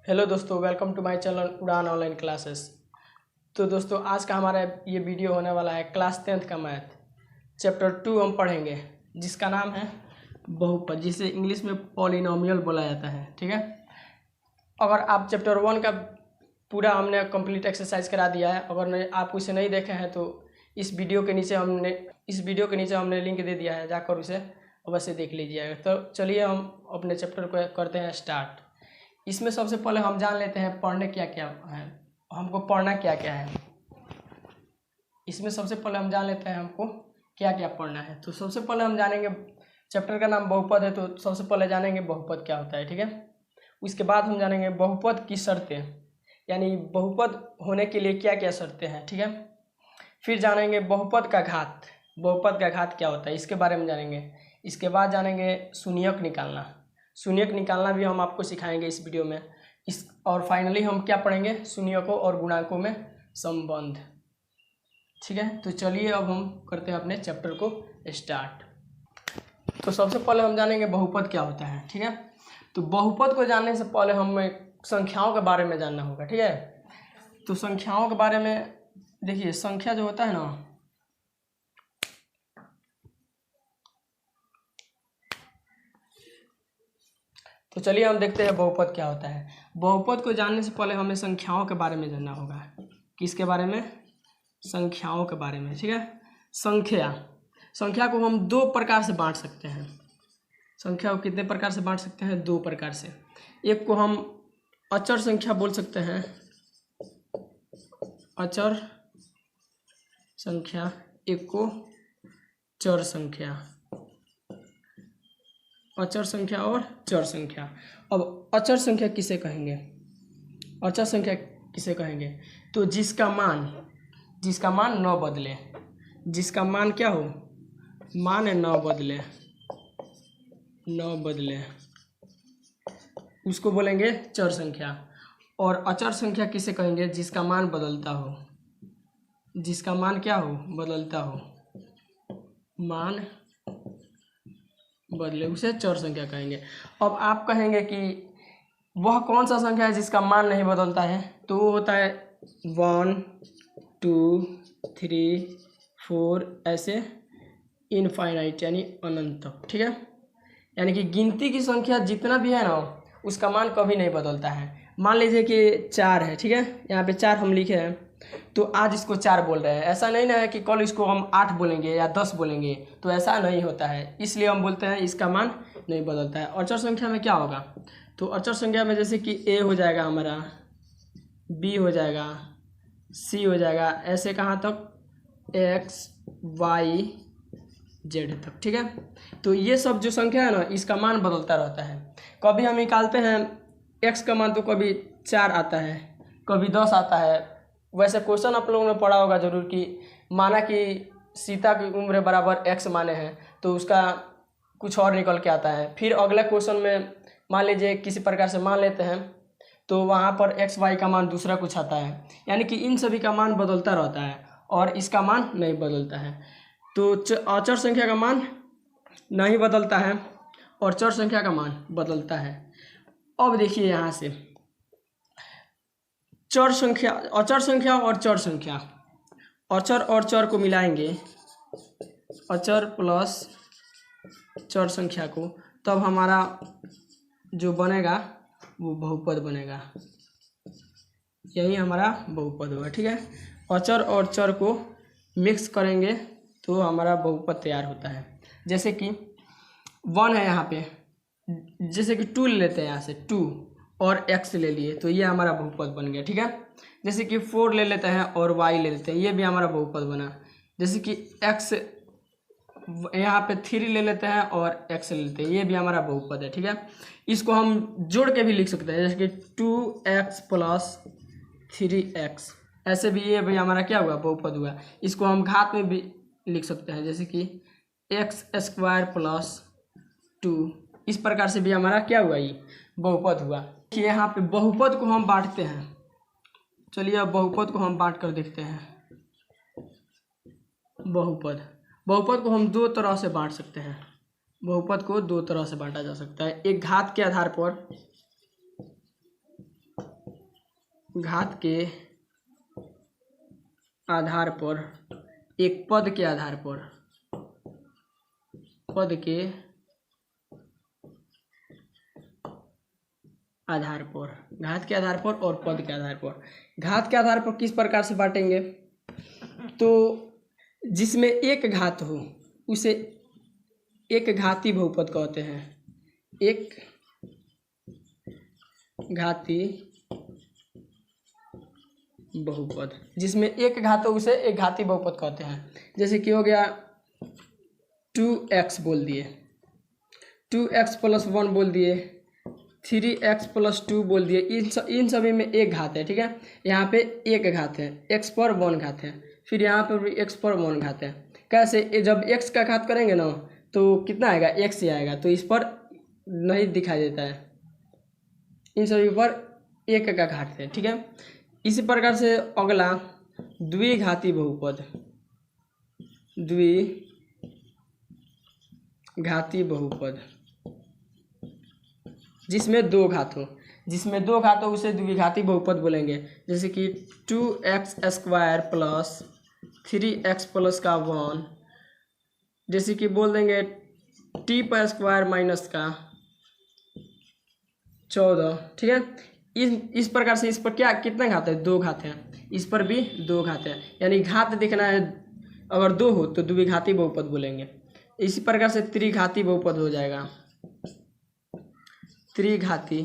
Hello दोस्तों, welcome to my channel उड़ान online classes. तो दोस्तों, आज का हमारा ये वीडियो होने वाला है क्लास 10th का मैथ चैप्टर 2 हम पढ़ेंगे, जिसका नाम है बहुपद, जिसे इंग्लिश में पॉलिनोमियल बोला जाता है। ठीक है, अगर आप चैप्टर 1 का पूरा हमने कंप्लीट एक्सरसाइज करा दिया है, अगर आप उसे नहीं देखे हैं तो इस वीडियो के नीचे हमने लिंक दे दिया है, जाकर उसे अवश्य देख लीजिएगा। तो चलिए हम अपने चैप्टर को करते हैं स्टार्ट। इसमें सबसे पहले हम जान लेते हैं पढ़ने क्या क्या है, हमको पढ़ना क्या क्या है। इसमें सबसे पहले हम जान लेते हैं हमको क्या क्या पढ़ना है। तो सबसे पहले हम जानेंगे, चैप्टर का नाम बहुपद है, तो सबसे पहले जानेंगे बहुपद क्या होता है। ठीक है, उसके बाद हम जानेंगे बहुपद की शर्तें, यानी बहुपद होने के लिए क्या क्या शर्तें हैं। ठीक है, फिर जानेंगे बहुपद का घात क्या होता है, इसके बारे में जानेंगे। इसके बाद जानेंगे शून्यक निकालना भी हम आपको सिखाएंगे इस वीडियो में। और फाइनली हम क्या पढ़ेंगे, शून्यकों और गुणांकों में संबंध। ठीक है, तो चलिए अब हम करते हैं अपने चैप्टर को स्टार्ट। तो सबसे पहले हम जानेंगे बहुपद क्या होता है। ठीक है, तो बहुपद को जानने से पहले हमें संख्याओं के बारे में जानना होगा। ठीक है, तो संख्याओं के बारे में देखिए, संख्या जो होता है ना, तो चलिए हम देखते हैं बहुपद क्या होता है। बहुपद को जानने से पहले हमें संख्याओं के बारे में जानना होगा। किसके बारे में? संख्याओं के बारे में। ठीक है, संख्या को हम दो प्रकार से बांट सकते हैं। संख्या को कितने प्रकार से बांट सकते हैं? दो प्रकार से। एक को हम अचर संख्या बोल सकते हैं, अचर संख्या, एक को चर संख्या, अचर संख्या और चर संख्या। अब अचर संख्या किसे कहेंगे? अचर संख्या किसे कहेंगे? तो जिसका मान न बदले, जिसका मान क्या हो, मान न बदले, उसको बोलेंगे चर संख्या। और अचर संख्या किसे कहेंगे? जिसका मान बदलता हो, जिसका मान क्या हो, बदलता हो, मान बदले, उसे चर संख्या कहेंगे। अब आप कहेंगे कि वह कौन सा संख्या है जिसका मान नहीं बदलता है? तो वो होता है 1 2 3 4 ऐसे इनफाइनाइट, यानी अनंत तक। ठीक है, यानी कि गिनती की संख्या जितना भी है ना, उसका मान कभी नहीं बदलता है। मान लीजिए कि 4 है। ठीक है, यहाँ पे 4 हम लिखे हैं, तो आज इसको 4 बोल रहे हैं। ऐसा नहीं ना है कि कल इसको हम 8 बोलेंगे या 10 बोलेंगे, तो ऐसा नहीं होता है। इसलिए हम बोलते हैं इसका मान नहीं बदलता है। अचर संख्या में क्या होगा? तो अचर संख्या में जैसे कि a हो जाएगा हमारा, b हो जाएगा, c हो जाएगा, ऐसे कहाँ तक, x y z तक। ठीक है, तो ये सब जो संख्या है ना, इसका मान बदलता रहता है। कभी हम निकालते हैं x का मान, तो कभी 4 आता है, कभी 10 आता है। वैसे क्वेश्चन आप लोगों ने पढ़ा होगा जरूर कि माना कि सीता की उम्र बराबर x माने हैं, तो उसका कुछ और निकल के आता है। फिर अगले क्वेश्चन में मान लीजिए किसी प्रकार से मान लेते हैं, तो वहाँ पर x y का मान दूसरा कुछ आता है। यानी कि इन सभी का मान बदलता रहता है और इसका मान नहीं बदलता है। तो अचर संख्या का मान नहीं बदलता है और चर संख्या का मान बदलता है। अब देखिए यहाँ से चर संख्या, अचर संख्या और चर संख्या, अचर और चर को मिलाएंगे, अचर प्लस चर संख्या को, तब हमारा जो बनेगा वो बहुपद बनेगा। यही हमारा बहुपद होगा। ठीक है, अचर और चर को मिक्स करेंगे तो हमारा बहुपद तैयार होता है। जैसे कि 1 है यहाँ पे, जैसे कि 2 ले लेते हैं, यहाँ से 2 और x ले लिए, तो ये हमारा बहुपद बन गया। ठीक है, जैसे कि 4 ले लेते हैं और y ले लेते हैं, ये भी हमारा बहुपद बना। जैसे कि x यहाँ पे 3 ले लेते हैं और x ले लेते हैं, ये भी हमारा बहुपद है। ठीक है, इसको हम जोड़ के भी लिख सकते हैं, जैसे कि 2x प्लस 3x, ऐसे भी ये भी हमारा क्या हुआ, बहुपद हुआ। इसको हम घात में भी लिख सकते हैं, जैसे कि x² प्लस 2, इस प्रकार से भी हमारा क्या हुआ, ये बहुपद हुआ। कि यहाँ पे बहुपद को हम बांटते हैं। चलिए अब बहुपद को हम बांट कर देखते हैं। बहुपद को हम दो तरह से बांट सकते हैं। बहुपद को दो तरह से बांटा जा सकता है। एक घात के आधार पर, घात के आधार पर, एक पद के आधार पर, पद के आधार पर, घात के आधार पर और पद के आधार पर। घात के आधार पर किस प्रकार से बांटेंगे, तो जिसमें एक घात हो उसे एक घाती बहुपद कहते हैं। एक घाती बहुपद, जिसमें एक घात हो उसे एक घाती बहुपद कहते हैं। जैसे कि हो गया 2x बोल दिए, 2x + 1 बोल दिए, 3x + 2 बोल दिए। इन सभी में एक घात है, ठीक है। यहाँ पे एक घात है, x पर 1 घात है, फिर यहाँ पर भी x पर 1 घात है। कैसे, जब x का घात करेंगे ना तो कितना आएगा, x ही आएगा, तो इस पर नहीं दिखाई देता है। इन सभी पर एक का घात है, ठीक है। इसी प्रकार से अगला द्विघाती बहुपद, द्विघाती बहुपद जिसमें दो घात हो, जिसमें दो घात हो उसे द्विघाती बहुपद बोलेंगे। जैसे कि 2x² + 3x + 1, जैसे कि बोल देंगे t² - 14, ठीक है। इस प्रकार से इस पर क्या कितना घात है, दो घात है, इस पर भी दो घात है, यानी घात देखना है। अगर दो हो तो द्विघाती बहुपद बोलेंगे। इसी प्रकार से त्रिघाती बहुपद हो जाएगा, त्रिघाती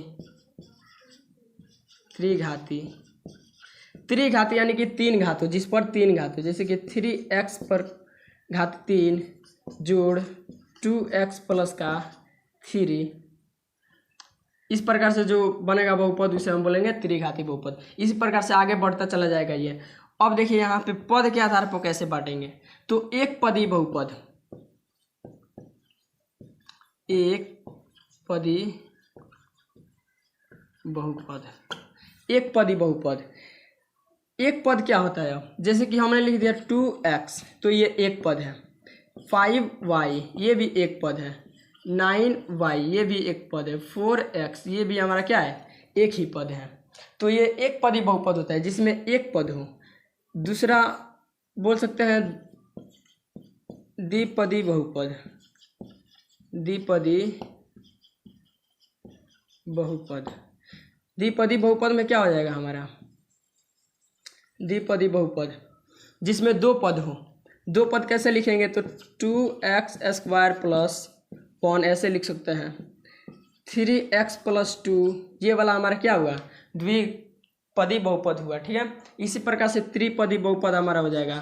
यानी कि तीन घात हो, जिस पर तीन घात हो। जैसे कि 3x पर घात 3 जोड़ 2x + 3, इस प्रकार से जो बनेगा बहुपद उसे हम बोलेंगे त्रिघाती बहुपद। इसी प्रकार से आगे बढ़ता चला जाएगा ये। अब देखिए यहाँ पे पद के आधार पर कैसे बांटेंगे, तो एक पदी बहुपद, एक पदी बहुपद, एक पदी बहुपद। एक पद क्या होता है, जैसे कि हमने लिख दिया 2x, तो ये एक पद है। 5y ये भी एक पद है, 9y ये भी एक पद है, 4x ये भी हमारा क्या है, एक ही पद है। तो ये एक पदी बहुपद होता है जिसमें एक पद हो। दूसरा बोल सकते हैं द्विपदी बहुपद, द्विपदी बहुपद। द्विपदी बहुपद में क्या हो जाएगा हमारा, द्विपदी बहुपद जिसमें दो पद हो। दो पद कैसे लिखेंगे, तो 2x² + 1 ऐसे लिख सकते हैं, 3x + 2 ये वाला हमारा क्या हुआ, द्विपदी बहुपद हुआ, ठीक है। इसी प्रकार से त्रिपदी बहुपद हमारा हो जाएगा,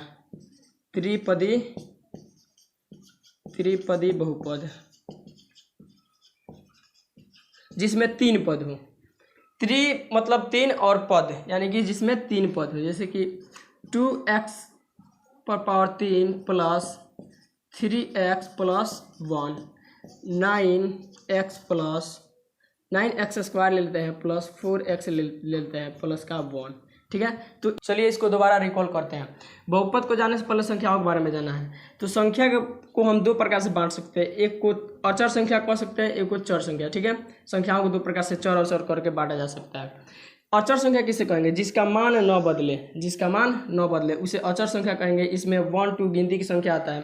त्रिपदी बहुपद जिसमें तीन पद हो। त्रि मतलब तीन और पद यानी कि जिसमें तीन पद हो। जैसे कि 2x पर पावर 3 + 3x + 1, 9x² ले लेते हैं प्लस 4x ले लेते हैं प्लस का 1, ठीक है। तो चलिए इसको दोबारा रिकॉल करते हैं। बहुपद को जानने से पहले संख्याओं के बारे में जानना है। तो संख्या को हम दो प्रकार से बांट सकते हैं, एक को अचर संख्या कह सकते हैं, एक को चर संख्या, ठीक है। संख्याओं को दो प्रकार से चर और चर करके बांटा जा सकता है। अचर संख्या किसे कहेंगे, जिसका मान न बदले, जिसका मान न बदले उसे अचर संख्या कहेंगे। इसमें 1 2 गिनती की संख्या आता है।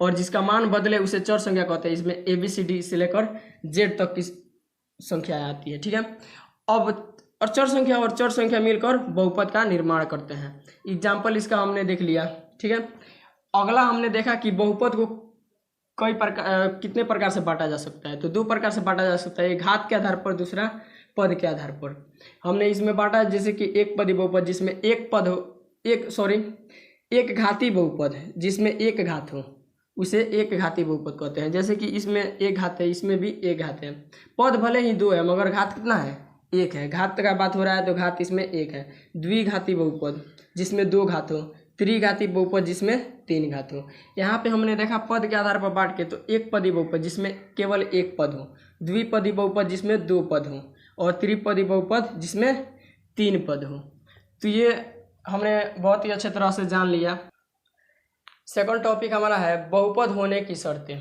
और जिसका मान बदले उसे चर संख्या कहते हैं। इसमें ABCD से लेकर Z तक की संख्या आती है, ठीक है। अब अचर संख्या और चर संख्या मिलकर बहुपद का निर्माण करते हैं। एग्जाम्पल इसका हमने देख लिया, ठीक है। अगला हमने देखा कि बहुपद को कई प्रकार कितने प्रकार से बांटा जा सकता है। तो दो प्रकार से बांटा जा सकता है, एक घात के आधार पर, दूसरा पद के आधार पर। हमने इसमें बांटा जैसे कि एक पदी बहुपद जिसमें एक पद हो, एक घाती बहुपद जिसमें एक घात हो उसे एक घाती बहुपद कहते हैं। जैसे कि इसमें एक घात है, इसमें भी एक घात है। पद भले ही दो है मगर घात कितना है, एक है। घात का बात हो रहा है तो घात इसमें एक है। द्विघाती बहुपद जिसमें दो घात हो, त्रिघाती बहुपद जिसमें तीन घात हो। यहाँ पे हमने देखा पद के आधार पर बांट के, तो एक पदी बहुपद जिसमें केवल एक पद हो, द्विपदी बहुपद जिसमें दो पद हो, और त्रिपदी बहुपद जिसमें तीन पद हो। तो ये हमने बहुत ही अच्छे तरह से जान लिया। सेकंड टॉपिक हमारा है बहुपद होने की शर्तें।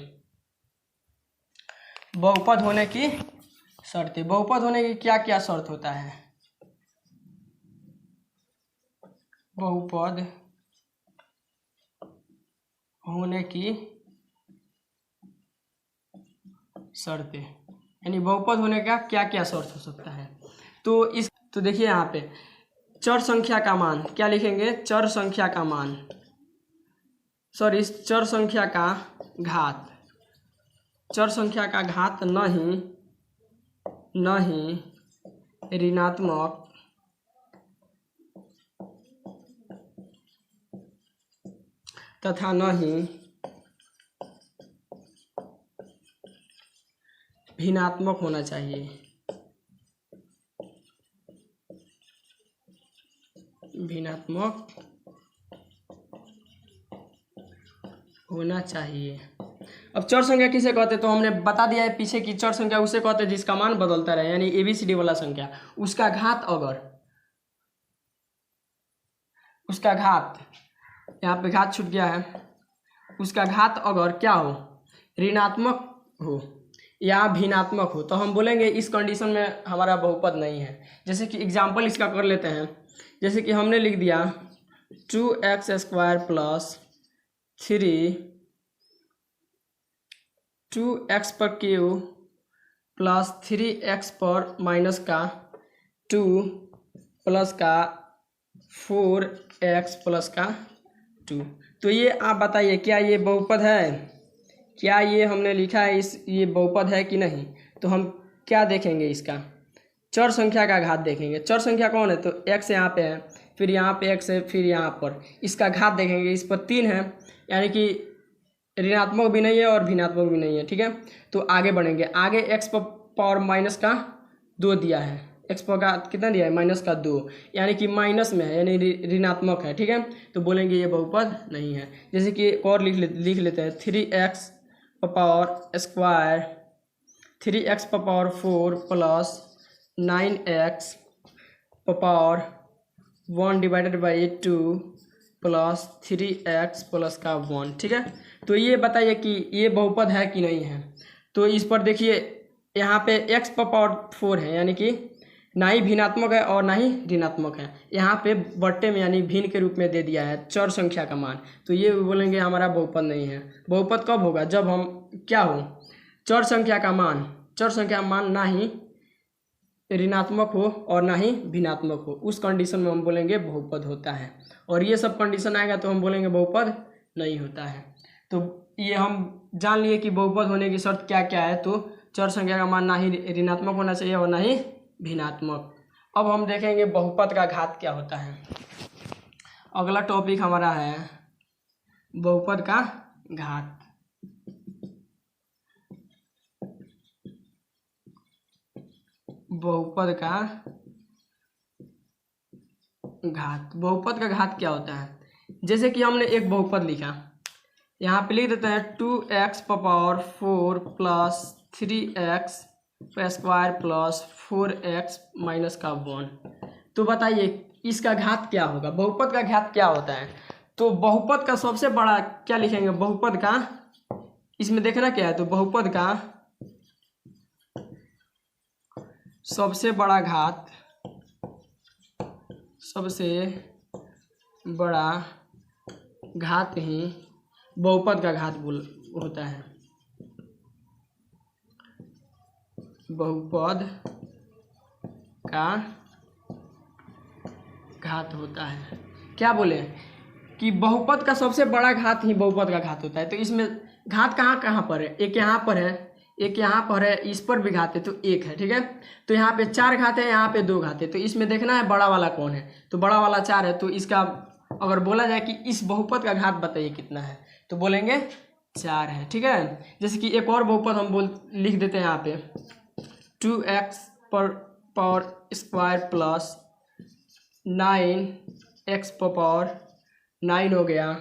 बहुपद होने की शर्तें, बहुपद होने की क्या क्या शर्त होता है। बहुपद होने की शर्तें, यानी बहुपद होने का क्या क्या शर्त हो सकता है। तो देखिए यहाँ पे चर संख्या का मान क्या लिखेंगे, चर संख्या का मान, सॉरी चर संख्या का घात, चर संख्या का घात नहीं ऋणात्मक तथा नहीं भिन्नात्मक होना चाहिए, भिन्नात्मक होना चाहिए। अब चर संख्या किसे कहते हैं, तो हमने बता दिया है पीछे की चर संख्या उसे कहते हैं जिसका मान बदलता रहे, यानी ABCD वाला संख्या, उसका घात अगर, उसका घात, यहाँ पे घात छूट गया है, उसका घात अगर क्या हो, ऋणात्मक हो या भिन्नात्मक हो, तो हम बोलेंगे इस कंडीशन में हमारा बहुपद नहीं है। जैसे कि एग्जाम्पल इसका कर लेते हैं, जैसे कि हमने लिख दिया 2x² प्लस 2x पर क्यू प्लस 3x पर माइनस का 2 प्लस का 4x प्लस का 2। तो ये आप बताइए क्या ये बहुपद है, क्या ये हमने लिखा है ये बहुपद है कि नहीं। तो हम क्या देखेंगे, इसका चर संख्या का घात देखेंगे। चर संख्या कौन है, तो x यहाँ पे है, फिर यहाँ पे x है, फिर यहाँ पर इसका घात देखेंगे, इस पर 3 है, यानी कि ऋणात्मक भी नहीं है और भिन्नात्मक भी नहीं है। ठीक है, तो आगे बढ़ेंगे, आगे x पर पावर माइनस का 2 दिया है, x पर का कितना दिया है, माइनस का 2, यानी कि माइनस में है, यानी ऋणात्मक है। ठीक है, तो बोलेंगे ये बहुपद नहीं है। जैसे कि एक और लिख लेते हैं 3x power square 3x power 4 plus 9x power 1 divided by 2 plus 3x plus का 1। ठीक है, तो ये बताइए कि ये बहुपद है कि नहीं है। तो इस पर देखिए यहाँ पे x पावर 4 है, यानी कि ना ही भिन्नात्मक है और ना ही ऋणात्मक है, यहाँ पे बट्टे में यानी भिन्न के रूप में दे दिया है चर संख्या का मान, तो ये बोलेंगे हमारा बहुपद नहीं है। बहुपद कब होगा, जब हम क्या हो, चर संख्या का मान ना ही ऋणात्मक हो और ना ही भिन्नात्मक हो, उस कंडीशन में हम बोलेंगे बहुपद होता है। और ये सब कंडीशन आएगा तो हम बोलेंगे बहुपद नहीं होता है। तो ये हम जान लिए कि बहुपद होने की शर्त क्या क्या है। तो चर संख्या का मान ना ही ऋणात्मक होना चाहिए और ना ही भिन्नात्मक। अब हम देखेंगे बहुपद का घात क्या होता है। अगला टॉपिक हमारा है बहुपद का घात। बहुपद का घात क्या होता है। जैसे कि हमने एक बहुपद लिखा, यहाँ पे लिख देते हैं 2x power 4 plus 3x square plus 4x minus का 1। तो बताइए इसका घात क्या होगा, बहुपद का घात क्या होता है। तो बहुपद का सबसे बड़ा क्या लिखेंगे, बहुपद का, इसमें देखना क्या है, तो बहुपद का सबसे बड़ा घात, सबसे बड़ा घात ही बहुपद का घात होता है। बहुपद का घात होता है। क्या बोले कि बहुपद का सबसे बड़ा घात ही बहुपद का घात होता है। तो इसमें घात कहाँ पर है, एक यहाँ पर है, एक यहाँ पर है, इस पर भी घात है तो एक है। ठीक है, तो यहाँ पे 4 घात है, यहाँ पे 2 घात है, तो इसमें देखना है बड़ा वाला कौन है। तो बड़ा वाला 4 है, तो इसका अगर बोला जाए कि इस बहुपद का घात बताइए कितना है, तो बोलेंगे 4 है। ठीक है, जैसे कि एक और बहुपद हम लिख देते हैं यहाँ पे 2x पर पावर स्क्वायर प्लस 9x पर पावर 9 हो गया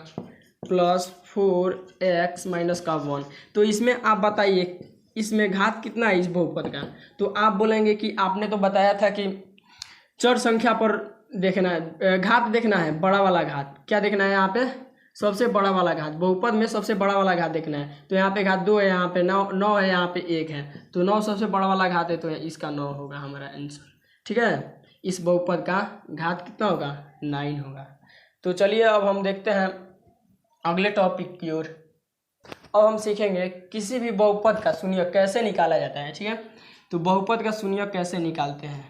प्लस 4x माइनस का 1। तो इसमें आप बताइए इसमें घात कितना है इस बहुपद का। तो आप बोलेंगे कि आपने तो बताया था कि चर संख्या पर देखना है, घात देखना है, बड़ा वाला घात क्या देखना है, यहाँ पे सबसे बड़ा वाला घात, बहुपद में सबसे बड़ा वाला घात देखना है। तो यहाँ पे घात 2 है, यहाँ पे 9 है, यहाँ पे 1 है, तो 9 सबसे बड़ा वाला घात है, तो इसका 9 होगा हमारा आंसर। ठीक है, इस बहुपद का घात कितना होगा, 9 होगा। तो चलिए अब हम देखते हैं अगले टॉपिक की ओर। अब हम सीखेंगे किसी भी बहुपद का शून्य कैसे निकाला जाता है। ठीक है, तो बहुपद का शून्य कैसे निकालते हैं,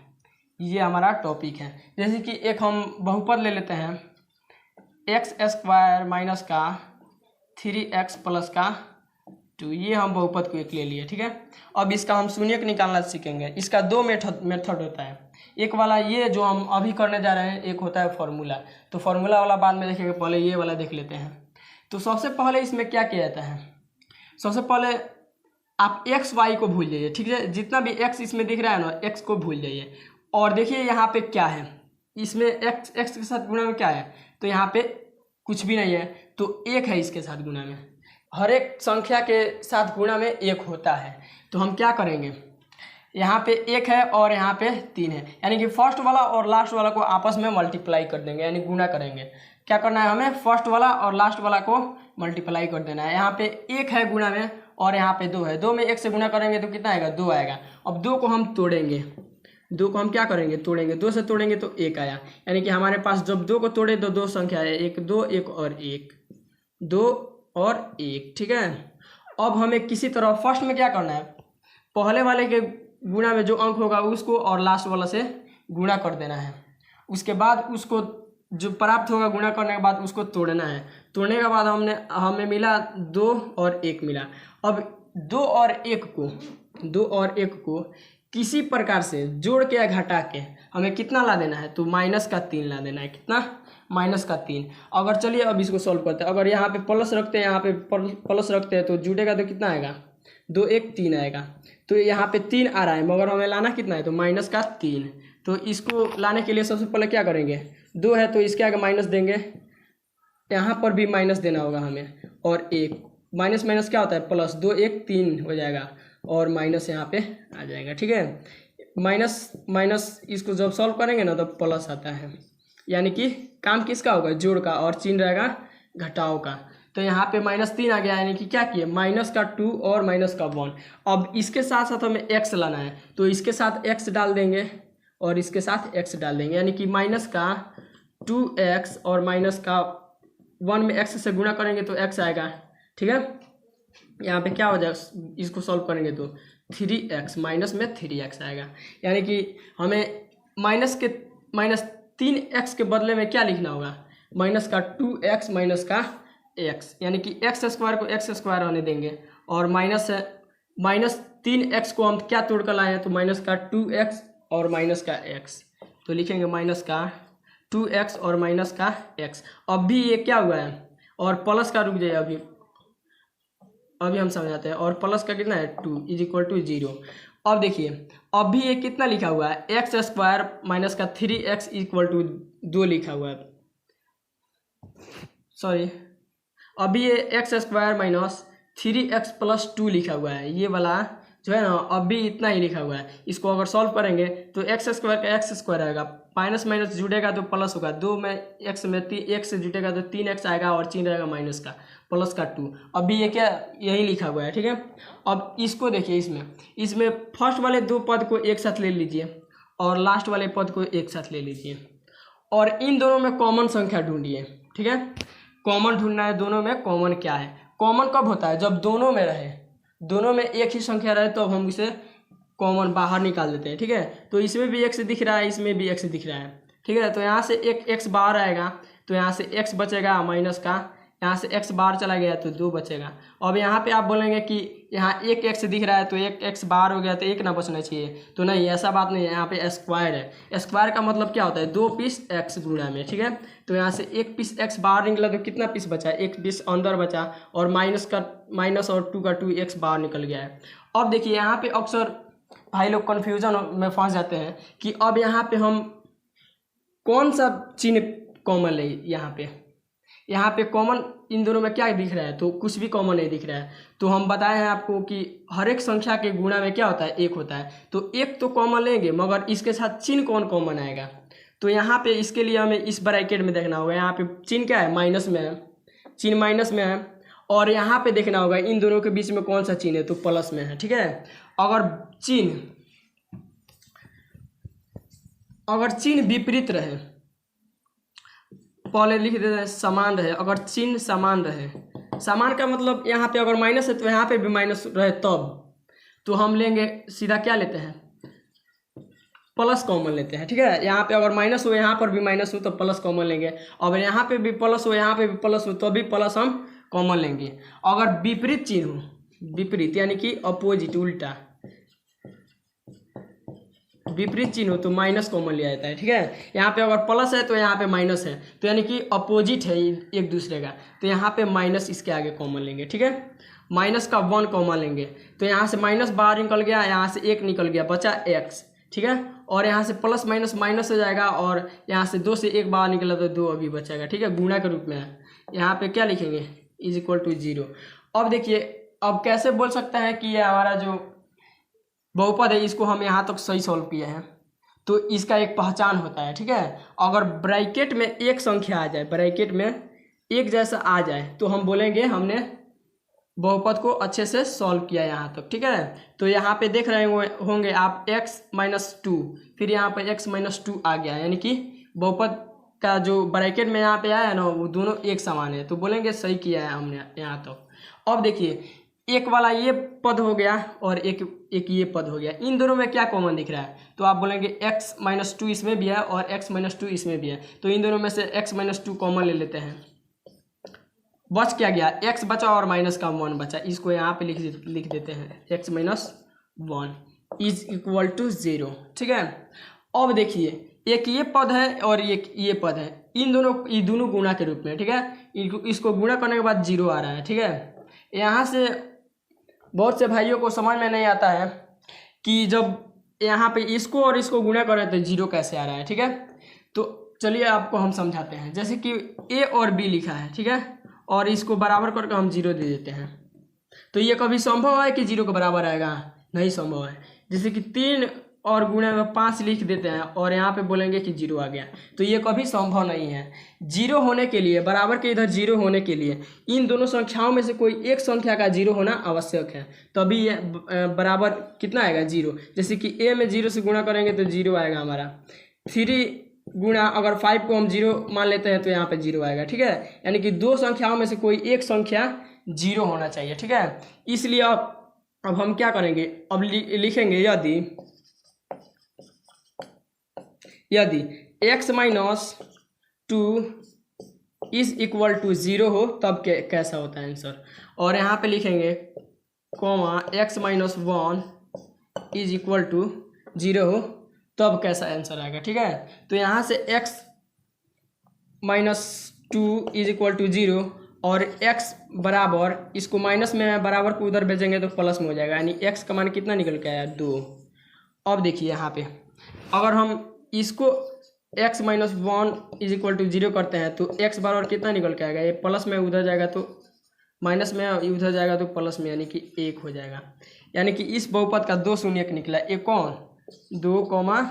ये हमारा टॉपिक है। जैसे कि एक हम बहुपद ले लेते हैं एक्स स्क्वायर माइनस का 3x प्लस का 2, ये हम बहुपद को एक ले लिए। ठीक है, अब इसका हम शून्य निकालना सीखेंगे। इसका दो मेथड होता है। एक वाला ये जो हम अभी करने जा रहे हैं, एक होता है फॉर्मूला। तो फॉर्मूला वाला बाद में देखेंगे, पहले ये वाला देख लेते हैं। तो सबसे पहले इसमें क्या किया जाता है, सबसे पहले आप एक्स वाई को भूल जाइए। ठीक है, जितना भी एक्स इसमें दिख रहा है ना, एक्स को भूल जाइए। और देखिए यहाँ पे क्या है, इसमें एक्स के साथ गुणा में क्या है, तो यहाँ पे कुछ भी नहीं है, तो एक है इसके साथ गुणा में। हर एक संख्या के साथ गुणा में एक होता है। तो हम क्या करेंगे, यहाँ पे एक है और यहाँ पे 3 है, यानी कि फर्स्ट वाला और लास्ट वाला को आपस में मल्टीप्लाई कर देंगे, यानी गुणा करेंगे। क्या करना है हमें, फर्स्ट वाला और लास्ट वाला को मल्टीप्लाई कर देना है। यहाँ पे एक है गुणा में और यहाँ पे 2 है, 2 में 1 से गुणा करेंगे तो कितना आएगा, 2 आएगा। अब 2 को हम तोड़ेंगे, 2 को हम क्या करेंगे, तोड़ेंगे। 2 से तोड़ेंगे तो 1 आया, यानी कि हमारे पास जब 2 को तोड़े तो 2 संख्या है, 1 2 1 और 1 2 और 1। ठीक है, अब हमें किसी तरह फर्स्ट में क्या करना है, पहले वाले के गुणा में जो अंक होगा उसको और लास्ट वाला से गुणा कर देना है। उसके बाद उसको जो प्राप्त होगा गुणा करने के बाद उसको तोड़ना है। तोड़ने के बाद हमें मिला 2 और 1 मिला। अब 2 और 1 को किसी प्रकार से जोड़ के या घटा के हमें कितना ला देना है, तो -3 ला देना है। कितना, -3। अगर चलिए अब इसको सॉल्व करते हैं। अगर यहाँ पे प्लस रखते हैं, यहाँ पे प्लस रखते हैं तो जुड़ेगा तो कितना आएगा, 2 1 3 आएगा। तो यहाँ पे 3 आ रहा है, मगर हमें लाना कितना है, तो -3। तो इसको लाने के लिए सबसे पहले क्या करेंगे, 2 है तो इसके आगे माइनस देंगे, यहाँ पर भी माइनस देना होगा हमें, और 1 माइनस माइनस क्या होता है, प्लस। 2 1 3 हो जाएगा और माइनस यहाँ पे आ जाएगा। ठीक है, माइनस माइनस इसको जब सॉल्व करेंगे ना तो प्लस आता है, यानी कि काम किसका होगा, जोड़ का, और चिन्ह रहेगा घटाव का। तो यहाँ पे -3 आ गया, यानी कि क्या किए, -2 और -1। अब इसके साथ साथ हमें x लाना है, तो इसके साथ x डाल देंगे और इसके साथ x डाल देंगे, यानी कि -2x और -1 में x से गुणा करेंगे तो x आएगा। ठीक है, यहाँ पे क्या हो जाएगा, इसको सॉल्व करेंगे तो 3x माइनस में 3x आएगा, यानी कि हमें -3x के बदले में क्या लिखना होगा, -2x माइनस का x, यानी कि x स्क्वायर को x स्क्वायर आने देंगे, और -3x को हम क्या तोड़ कर लाए हैं, तो -2x और -x। तो लिखेंगे -2x और -x। अब भी ये क्या हुआ है, और प्लस का रुक जाइए, अभी हम समझाते हैं। और प्लस का कितना है, 2 = 0। अब देखिए, अब भी ये कितना लिखा हुआ है, x स्क्वायर माइनस का 3x = 2 लिखा हुआ है। सॉरी, अभी ये x स्क्वायर माइनस 3x + 2 लिखा हुआ है, ये वाला जो है ना, अभी इतना ही लिखा हुआ है। इसको अगर सॉल्व करेंगे तो x स्क्वायर का x स्क्वायर आएगा, माइनस माइनस जुड़ेगा तो प्लस होगा, 2 में x में 1 से जुटेगा तो 3x आएगा, और चिन्ह रहेगा माइनस का, प्लस का 2। अभी ये क्या, यही लिखा हुआ है। ठीक है, अब इसको देखिए, इसमें फर्स्ट वाले 2 पद को एक साथ ले लीजिए और लास्ट वाले पद को एक साथ ले लीजिए, और इन दोनों में कॉमन संख्या ढूंढिए। ठीक है, कॉमन ढूंढना है, दोनों में कॉमन क्या है। कॉमन कब होता है, जब दोनों में रहे, दोनों में एक ही संख्या रहे, तो अब हम इसे कॉमन बाहर निकाल देते हैं। ठीक है, तो इसमें भी x दिख रहा है, इसमें भी x दिख रहा है। ठीक है, तो यहाँ से एक x बाहर आएगा, तो यहाँ से x बचेगा माइनस का, यहाँ से x बाहर चला गया तो 2 बचेगा। अब यहाँ पे आप बोलेंगे कि यहाँ एक x दिख रहा है तो एक x बाहर हो गया तो 1 ना बचना चाहिए, तो नहीं, ऐसा बात नहीं है। यहाँ पे स्क्वायर है, स्क्वायर का मतलब क्या होता है, 2 पीस x गुणा में। ठीक है, तो यहाँ से 1 पीस x बाहर निकला तो कितना पीस बचा, 1 पीस अंदर बचा, और माइनस और 2 का 2x बाहर निकल गया है। अब देखिए, यहाँ पे अक्सर भाई लोग कन्फ्यूजन में फंस जाते हैं कि अब यहाँ पे हम कौन सा चिन्ह कॉमन ले। यहाँ पे कॉमन इन दोनों में क्या दिख रहा है, तो कुछ भी कॉमन नहीं दिख रहा है। तो हम बताए हैं आपको कि हर एक संख्या के गुणा में क्या होता है, 1 होता है, तो 1 तो कॉमन लेंगे, मगर इसके साथ चिन्ह कौन कॉमन आएगा। तो यहाँ पे इसके लिए हमें इस ब्रैकेट में देखना होगा, यहाँ पे चिन्ह क्या है, माइनस में है, चिन्ह माइनस में है, और यहाँ पे देखना होगा इन दोनों के बीच में कौन सा चिन्ह है, तो प्लस में है। ठीक है, अगर चिन्ह विपरीत रहे, पहले लिख देते हैं समान रहे। अगर चिन्ह समान रहे, समान का मतलब यहाँ पे अगर माइनस है तो यहाँ पे भी माइनस रहे तब, तो हम लेंगे सीधा क्या लेते हैं, प्लस कॉमन लेते हैं। ठीक है, यहाँ पे अगर माइनस हो यहाँ पर भी माइनस हो तो प्लस कॉमन लेंगे, अगर यहाँ पे भी प्लस हो यहाँ पे भी प्लस हो तो भी प्लस हम कॉमन लेंगे। अगर विपरीत चिन्ह हो, विपरीत यानी कि अपोजिट, उल्टा, विपरीत चिन्ह हो तो माइनस कॉमन लिया जाता है। ठीक है, यहाँ पे अगर प्लस है तो यहाँ पे माइनस है, तो यानी कि अपोजिट है एक दूसरे का, तो यहाँ पे माइनस इसके आगे कॉमन लेंगे। ठीक है, माइनस का 1 कॉमन लेंगे, तो यहाँ से माइनस बाहर निकल गया, यहाँ से 1 निकल गया, बचा x। ठीक है, और यहाँ से प्लस माइनस माइनस हो जाएगा, और यहाँ से 2 से 1 बाहर निकला तो 2 अभी बचेगा। ठीक है, गुणा के रूप में है, यहाँ पे क्या लिखेंगे, इज इक्वल टू 0। अब देखिए, अब कैसे बोल सकते हैं कि ये हमारा जो बहुपद है इसको हम यहाँ तक सही सॉल्व किए हैं, तो इसका एक पहचान होता है। ठीक है, अगर ब्रैकेट में एक संख्या आ जाए, ब्रैकेट में एक जैसा आ जाए, तो हम बोलेंगे हमने बहुपद को अच्छे से सॉल्व किया यहाँ तक। ठीक है, तो यहाँ पे देख रहे होंगे आप x-2, फिर यहाँ पे x-2 आ गया, यानी कि बहुपद का जो ब्रैकेट में यहाँ पे आया है ना, वो दोनों एक समान है, तो बोलेंगे सही किया है हमने यहाँ तक। अब देखिए, एक वाला ये पद हो गया और एक ये पद हो गया, इन दोनों में क्या कॉमन दिख रहा है, तो आप बोलेंगे x-2 इसमें भी है और x-2 इसमें भी है, तो इन दोनों में से x-2 कॉमन ले लेते हैं। बच क्या गया, x बचा और माइनस का 1 बचा, इसको यहाँ पे लिख देते हैं x-1 इज इक्वल टू 0। ठीक है, अब देखिए, एक ये पद है और एक ये पद है, इन दोनों गुणा के रूप में। ठीक है, इसको गुणा करने के बाद 0 आ रहा है। ठीक है, यहाँ से बहुत से भाइयों को समझ में नहीं आता है कि जब यहाँ पे इसको और इसको गुणा करें तो 0 कैसे आ रहा है। ठीक है, तो चलिए आपको हम समझाते हैं। जैसे कि a और b लिखा है, ठीक है, और इसको बराबर करके हम 0 दे देते हैं, तो ये कभी संभव है कि 0 के बराबर आएगा, नहीं संभव है। जैसे कि 3 और गुणा में 5 लिख देते हैं और यहाँ पे बोलेंगे कि 0 आ गया, तो ये कभी संभव नहीं है। 0 होने के लिए, बराबर के इधर 0 होने के लिए इन दोनों संख्याओं में से कोई एक संख्या का 0 होना आवश्यक है, तभी ये बराबर कितना आएगा, 0। जैसे कि a में 0 से गुणा करेंगे तो 0 आएगा हमारा, 3 गुणा अगर 5 को हम 0 मान लेते हैं तो यहाँ पे 0 आएगा। ठीक है, यानी कि दो संख्याओं में से कोई एक संख्या 0 होना चाहिए। ठीक है, इसलिए अब हम क्या करेंगे, अब लिखेंगे यदि x-2 इज इक्वल टू 0 हो तब कैसा होता है आंसर, और यहाँ पे लिखेंगे x-1 इज इक्वल टू 0 हो तब कैसा आंसर आएगा। ठीक है, तो यहाँ से x-2 इज इक्वल टू 0 और x बराबर, इसको माइनस में बराबर को उधर भेजेंगे तो प्लस में हो जाएगा, यानी x का मान कितना निकल के आया, 2। अब देखिए यहाँ पे अगर हम इसको x-1 इज इक्वल टू 0 करते हैं तो x बराबर कितना निकल के आएगा, ये प्लस में उधर जाएगा तो माइनस में, उधर जाएगा तो प्लस में, यानी कि 1 हो जाएगा। यानी कि इस बहुपद का 2 शून्य निकला, एक कौन, 2,1,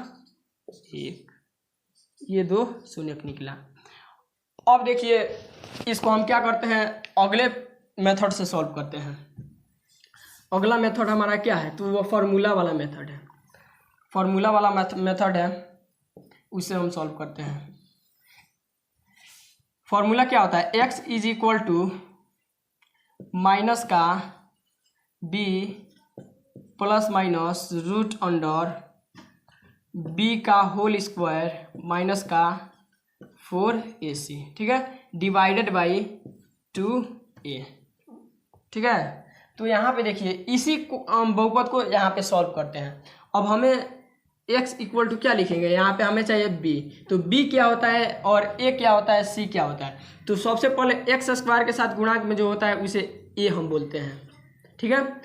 ये 2 शून्य निकला। अब देखिए, इसको हम क्या करते हैं, अगले मेथड से सॉल्व करते हैं। अगला मेथड हमारा क्या है, तो वो फार्मूला वाला मेथड है, फार्मूला वाला मेथड है, उससे हम सॉल्व करते हैं। फार्मूला क्या होता है, x is equal to minus का b plus minus root under b का होल स्क्वायर माइनस का 4ac, ठीक है, डिवाइडेड बाई 2a। ठीक है, तो यहाँ पे देखिए, इसी बहुपद को यहाँ पे सॉल्व करते हैं। अब हमें x इक्वल टू क्या लिखेंगे, यहाँ पे हमें चाहिए b, तो b क्या होता है और a क्या होता है, c क्या होता है। तो सबसे पहले x स्क्वायर के साथ गुणांक में जो होता है उसे a हम बोलते हैं। ठीक है,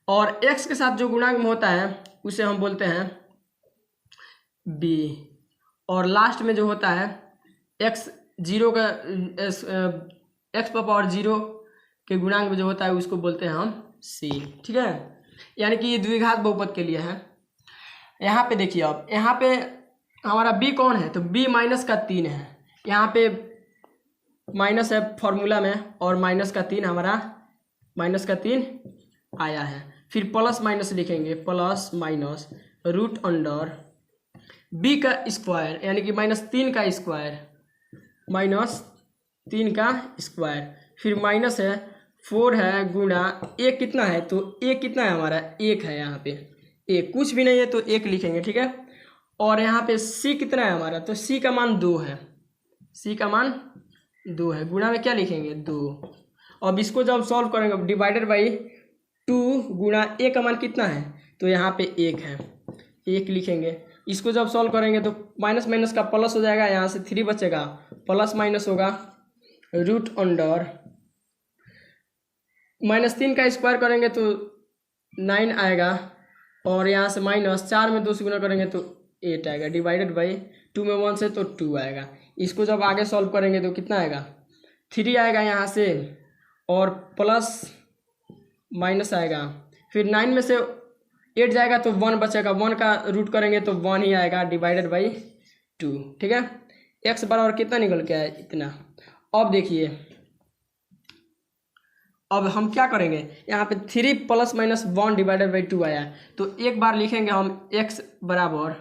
और x के साथ जो गुणांक में होता है उसे हम बोलते हैं b, और लास्ट में जो होता है x 0 का x पावर 0 के गुणांक में जो होता है उसको बोलते हैं हम c। ठीक है, यानी कि ये द्विघात बहुपद के लिए है। यहाँ पे देखिए, अब यहाँ पे हमारा b कौन है, तो b -3 है, यहाँ पे माइनस है फॉर्मूला में, और -3 हमारा -3 आया है। फिर प्लस माइनस लिखेंगे, plus minus root under b का स्क्वायर, यानी कि -3 का स्क्वायर माइनस 3 का स्क्वायर, फिर माइनस है 4 है गुणा एक कितना है, तो एक कितना है हमारा 1 है, यहाँ पे एक कुछ भी नहीं है तो 1 लिखेंगे, ठीक है। और यहाँ पे c कितना है हमारा, तो c का मान 2 है, c का मान 2 है, गुणा में क्या लिखेंगे 2। अब इसको जब सॉल्व करेंगे डिवाइडेड बाई 2 गुणा a का मान कितना है, तो यहाँ पे 1 है, 1 लिखेंगे। इसको जब सॉल्व करेंगे तो माइनस माइनस का प्लस हो जाएगा, यहाँ से 3 बचेगा, प्लस माइनस होगा रूट अंडर -3 का स्क्वायर करेंगे तो 9 आएगा, और यहाँ से माइनस 4 में 2 से गुना करेंगे तो 8 आएगा, डिवाइडेड बाई 2 में 1 से तो 2 आएगा। इसको जब आगे सॉल्व करेंगे तो कितना आएगा 3 आएगा यहाँ से, और प्लस माइनस आएगा, फिर 9 में से 8 जाएगा तो 1 बचेगा, 1 का रूट करेंगे तो 1 ही आएगा, डिवाइडेड बाई 2, ठीक है। x बराबर कितना निकल के आया, इतना। अब देखिए अब हम क्या करेंगे, यहाँ पे 3 + -1 डिवाइडेड बाई 2 आया है, तो एक बार लिखेंगे हम x बराबर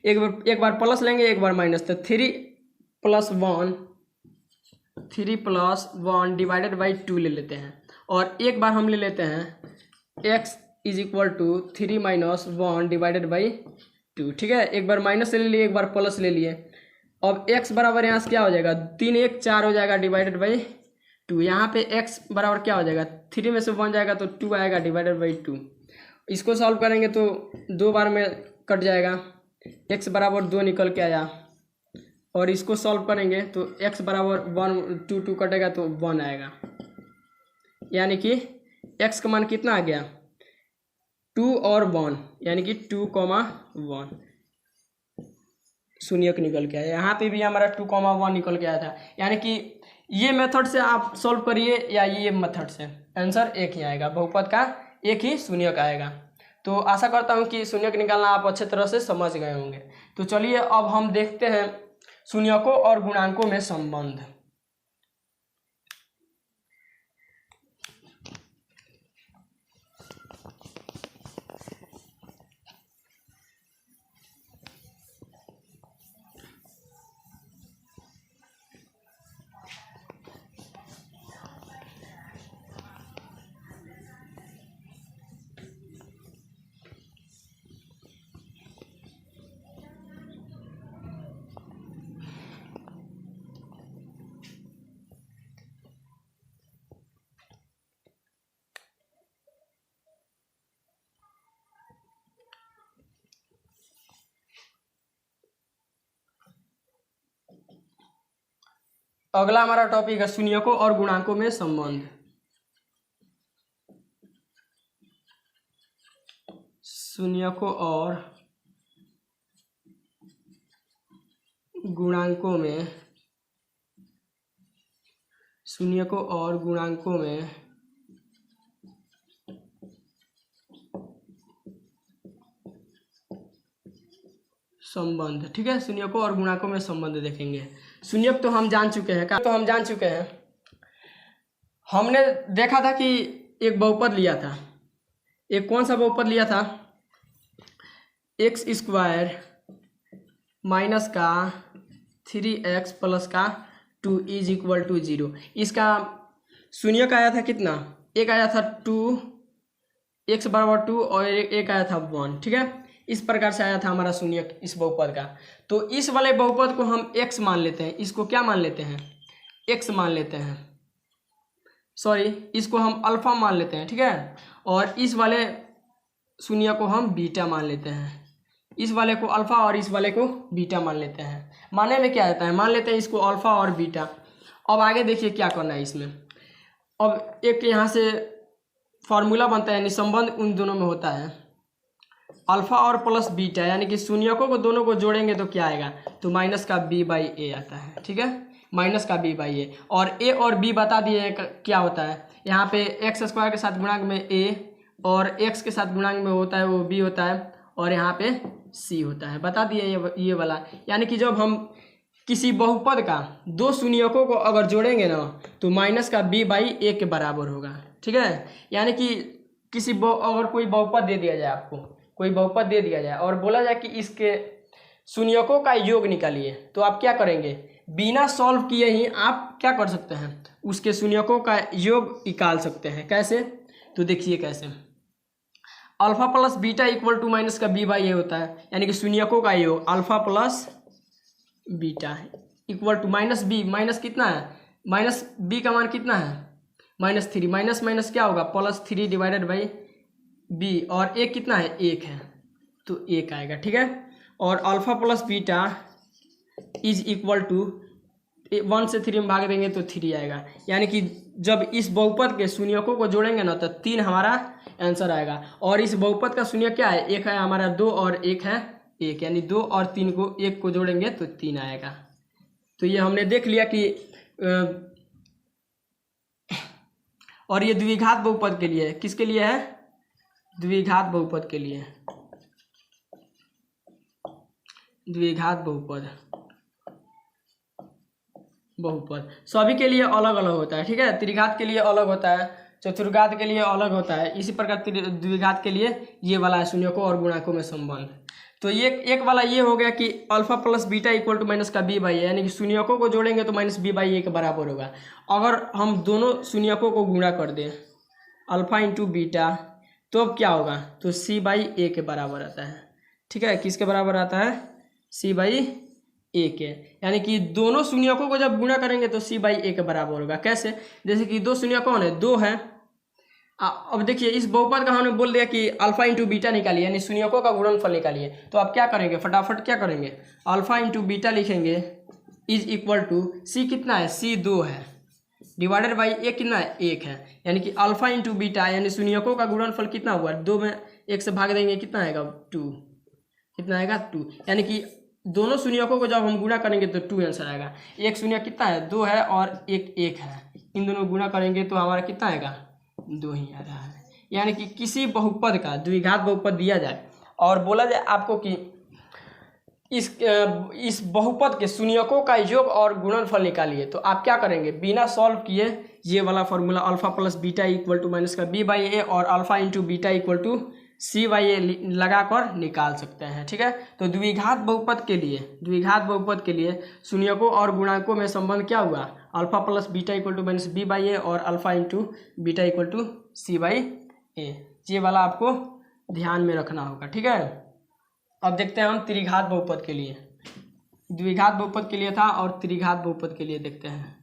एक बार प्लस लेंगे एक बार माइनस, तो 3 + 1 डिवाइडेड बाई 2 ले लेते हैं, और एक बार हम ले लेते हैं x = 3 - 1 डिवाइडेड बाई 2, ठीक है। एक बार माइनस ले लिए एक बार प्लस ले लिए। अब x बराबर यहाँ से क्या हो जाएगा 3 1 4 हो जाएगा, डिवाइडेड बाई 2। यहाँ पे x बराबर क्या हो जाएगा 3 में से 1 जाएगा तो 2 आएगा, डिवाइडेड बाई 2। इसको सॉल्व करेंगे तो 2 बार में कट जाएगा, x बराबर 2 निकल के आया। और इसको सॉल्व करेंगे तो x बराबर 1 2 2 कटेगा तो 1 आएगा, यानी कि x का मान कितना आ गया 2 और 1, यानी कि 2, 1 शून्यक निकल के आया। यहाँ पे भी हमारा 2, 1 निकल के आया था, यानी कि ये मेथड से आप सॉल्व करिए या ये मेथड से, आंसर एक ही आएगा, बहुपद का एक ही शून्यक आएगा। तो आशा करता हूँ कि शून्यक निकालना आप अच्छे तरह से समझ गए होंगे। तो चलिए अब हम देखते हैं शून्यकों और गुणांकों में संबंध। अगला हमारा टॉपिक है शून्यकों और गुणांकों में संबंध। शून्यकों और गुणांकों में संबंध, ठीक है। शून्यकों और गुणांकों में संबंध देखेंगे। शून्यक तो हम जान चुके हैं, हमने देखा था कि एक बहुपद लिया था, एक कौन सा बहुपद लिया था, x² माइनस का 3x प्लस का 2 = 0। इसका शून्यक आया था कितना, एक आया था 2, x बराबर 2 और एक आया था 1, ठीक है। इस प्रकार से आया था हमारा शून्यक इस बहुपद का। तो इस वाले बहुपद को हम x मान लेते हैं, इसको क्या मान लेते हैं x मान लेते हैं, सॉरी इसको हम अल्फा मान लेते हैं, ठीक है। और इस वाले शून्य को हम बीटा मान लेते हैं, इस वाले को अल्फा और इस वाले को बीटा मान लेते हैं। मानने में क्या आता है, मान लेते हैं इसको अल्फा और बीटा। अब आगे देखिए क्या करना है इसमें। अब एक यहाँ से फॉर्मूला बनता है, यानी संबंध उन दोनों में होता है अल्फा और प्लस बीटा, यानी कि शून्यकों को दोनों को जोड़ेंगे तो क्या आएगा, तो माइनस का b/a आता है, ठीक है, माइनस का b/a। और a और b बता दिए क्या होता है, यहाँ पे x² के साथ गुणांक में a और x के साथ गुणांक में होता है वो b होता है, और यहाँ पे c होता है, बता दिए ये वाला। यानी कि जब हम किसी बहुपद का दो शून्यकों को अगर जोड़ेंगे ना तो माइनस का b/a के बराबर होगा, ठीक है। यानी कि अगर कोई बहुपद दे दिया जाए, आपको कोई बहुपद दे दिया जाए और बोला जाए कि इसके शून्यकों का योग निकालिए। तो आप क्या करेंगे, बिना सॉल्व किए ही आप क्या कर सकते हैं, उसके शून्यकों का योग निकाल सकते हैं। कैसे, तो देखिए कैसे। Alpha plus beta equal to minus का बी बाई ए होता है, यानी कि शून्यकों का योग alpha plus beta equal to minus B, minus कितना है, माइनस बी का मान कितना है -3, माइनस माइनस क्या होगा +3 डिवाइडेड बाई बी, और एक कितना है 1 है, तो 1 आएगा। ठीक है, और alpha plus beta is equal to 1 से 3 में भाग देंगे तो 3 आएगा, यानी कि जब इस बहुपद के शून्यकों को जोड़ेंगे ना तो 3 हमारा आंसर आएगा। और इस बहुपद का शून्य क्या है, एक है हमारा 2 और एक है 1, यानी 2 और 3 को 1 को जोड़ेंगे तो 3 आएगा। तो ये हमने देख लिया कि और ये द्विघात बहुपद के लिए है, किसके लिए है, द्विघात बहुपद के लिए, द्विघात बहुपद सभी के लिए अलग अलग होता है। ठीक है, त्रिघात के लिए अलग होता है, चतुर्घात के लिए अलग होता है, इसी प्रकार द्विघात के लिए ये वाला है शून्यकों और गुणकों में संबंध। तो ये एक वाला ये हो गया कि alpha plus beta equal to minus का बी बाई ए, यानी कि शून्यकों को जोड़ेंगे तो माइनस बी बाई ए के बराबर होगा। अगर हम दोनों शून्यकों को गुणा कर दें अल्फा इंटू बीटा तो अब क्या होगा, तो सी बाई ए के बराबर आता है। ठीक है, किसके बराबर आता है, सी बाई ए के, यानी कि दोनों शून्यकों को जब गुणा करेंगे तो सी बाई ए के बराबर होगा। कैसे, जैसे कि दो शून्य कौन है, 2 है। अब देखिए इस बहुपद का हमने बोल दिया कि अल्फा इंटू बीटा निकालिए, यानी शून्यकों का गुणनफल निकालिए। तो आप क्या करेंगे, फटाफट क्या करेंगे, अल्फा इंटू बीटा लिखेंगे इज इक्वल टू सी कितना है, सी 2 है, डिवाइडेड बाई ए कितना है 1 है, यानी कि अल्फा इंटू बीटा यानी शून्यकों का गुणनफल कितना हुआ, 2 में 1 से भाग देंगे कितना आएगा 2, कितना आएगा 2, यानी कि दोनों शून्यकों को जब हम गुणा करेंगे तो 2 आंसर आएगा। एक शून्य कितना है 2 है और एक 1 है, इन दोनों गुणा करेंगे तो हमारा कितना आएगा 2 ही आ रहा है। यानी कि किसी बहुपद का द्विघात बहुपद दिया जाए और बोला जाए आपको कि इस बहुपद के शून्यकों का योग और गुणनफल निकालिए, तो आप क्या करेंगे, बिना सॉल्व किए ये वाला formula alpha plus beta equal to minus का बी बाई ए और alpha into beta equal to c by a लगाकर निकाल सकते हैं। ठीक है, तो द्विघात बहुपद के लिए शून्यकों और गुणांकों में संबंध क्या हुआ, alpha plus beta equal to minus b by a और alpha into beta equal to c by a, ये वाला आपको ध्यान में रखना होगा। ठीक है, अब देखते हैं हम त्रिघात बहुपद के लिए, द्विघात बहुपद के लिए था और त्रिघात बहुपद के लिए देखते हैं।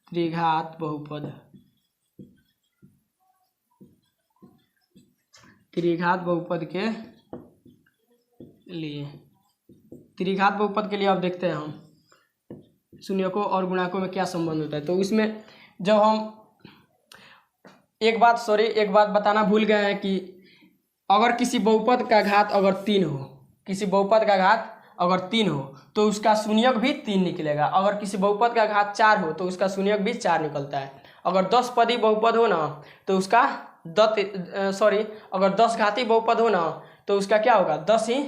त्रिघात बहुपद, त्रिघात बहुपद के लिए, त्रिघात बहुपद के लिए अब देखते हैं हम शून्यकों और गुणांकों में क्या संबंध होता है। तो इसमें जब हम एक बात बताना भूल गए हैं कि अगर किसी बहुपद का घात अगर 3 हो, किसी बहुपद का घात अगर 3 हो तो उसका शून्यक भी 3 निकलेगा। अगर किसी बहुपद का घात 4 हो तो उसका शून्यक भी 4 निकलता है। अगर 10 पदी बहुपद हो ना तो उसका अगर 10 घाती बहुपद हो ना तो उसका क्या होगा 10 ही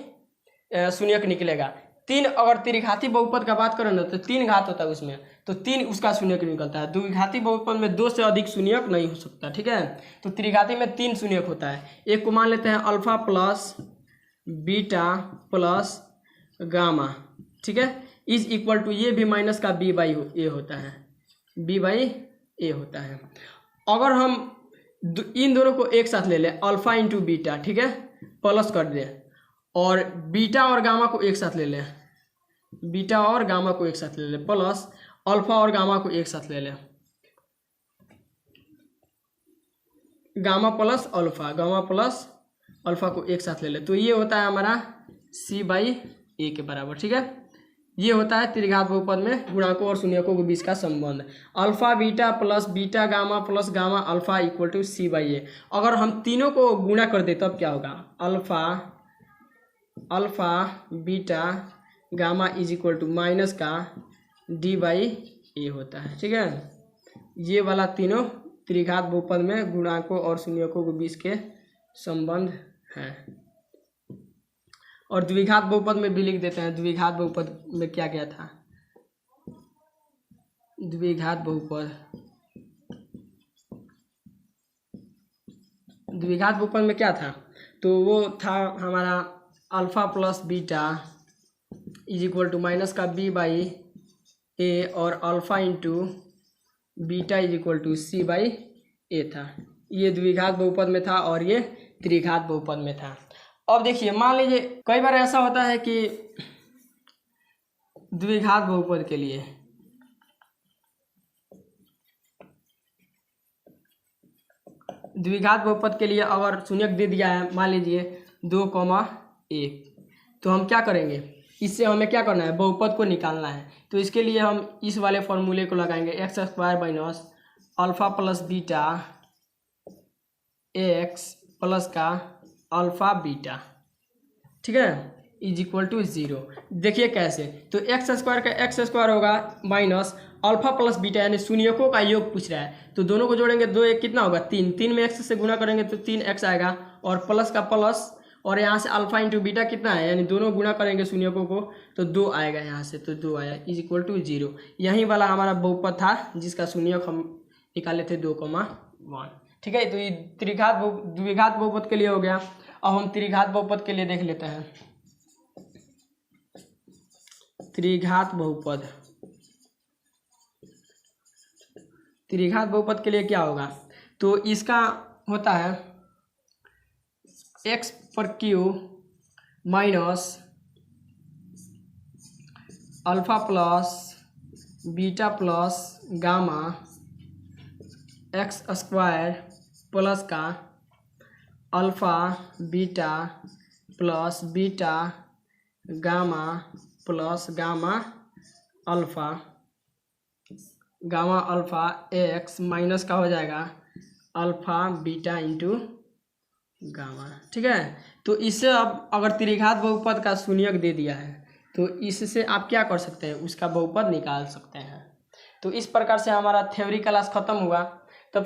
शून्यक निकलेगा। 3 अगर त्रिघाती बहुपद का बात करें ना तो 3 घात होता है उसमें, तो 3 उसका शून्यक निकलता है। द्विघाती बहुपद में 2 से अधिक शून्यक नहीं हो सकता। ठीक है, तो त्रिघाती में 3 शून्यक होता है। एक को मान लेते हैं alpha plus beta plus gamma. ठीक है, इज इक्वल टू ये भी माइनस का बी बाई ए होता है, बी बाई ए होता है। अगर हम इन दोनों को एक साथ ले लें अल्फा इंटू बीटा, ठीक है, प्लस कर दें और बीटा और गामा को एक साथ ले लें, बीटा और गामा को एक साथ ले लें प्लस अल्फा और गामा को एक साथ ले लें, गामा प्लस अल्फा को एक साथ ले लें, तो ये होता है हमारा सी बाई ए के बराबर। ठीक है, ये होता है त्रिघात बहुपद में गुणांकों और शून्यकों के बीच का संबंध। Alpha beta plus beta gamma plus gamma alpha equal to c by a. अगर हम तीनों को गुणा कर दे तब क्या होगा, alpha beta gamma is equal to minus का डी बाई ए होता है। ठीक है, ये वाला तीनों त्रिघात बहुपद में गुणांकों और शून्यकों के बीच के संबंध है। और द्विघात बहुपद में भी लिख देते हैं, द्विघात बहुपद में क्या क्या था, द्विघात बहुपद में क्या था, तो वो था हमारा alpha plus beta is equal to minus का बी बाई ए और alpha into beta is equal to c by a था। ये द्विघात बहुपद में था और ये त्रिघात बहुपद में था। अब देखिए, मान लीजिए कई बार ऐसा होता है कि द्विघात बहुपद के लिए अगर शून्यक दे दिया है, मान लीजिए 2,1, तो हम क्या करेंगे, इससे हमें क्या करना है, बहुपद को निकालना है। तो इसके लिए हम इस वाले फॉर्मूले को लगाएंगे, x square minus alpha plus beta x plus का अल्फ़ा बीटा, ठीक है, इज इक्वल टू 0। देखिए कैसे, तो एक्स स्क्वायर का एक्स स्क्वायर होगा माइनस अल्फ़ा प्लस बीटा यानी शून्यकों का योग पूछ रहा है, तो दोनों को जोड़ेंगे 2 1 कितना होगा 3, 3 में एक्स से गुना करेंगे तो 3x आएगा और प्लस का प्लस और यहाँ से अल्फ़ा इंटू बीटा कितना है, यानी दोनों गुना करेंगे शून्यकों को तो 2 आएगा, यहाँ से तो 2 आया इज इक्वल टू 0। यही वाला हमारा बहुपद था जिसका शून्यक हम निकाले थे 2,1, ठीक है। तो ये द्विघात बहुपद के लिए हो गया। अब हम त्रिघात बहुपद के लिए देख लेते हैं। त्रिघात बहुपद के लिए क्या होगा, तो इसका होता है एक्स पर cube minus alpha plus beta plus gamma x square plus का alpha beta plus beta gamma plus gamma alpha x minus का हो जाएगा अल्फ़ा बीटा इंटू गामा, ठीक है। तो इससे अब अगर त्रिघात बहुपद का शून्यक दे दिया है तो इससे आप क्या कर सकते हैं, उसका बहुपद निकाल सकते हैं। तो इस प्रकार से हमारा थ्योरी क्लास ख़त्म हुआ। तब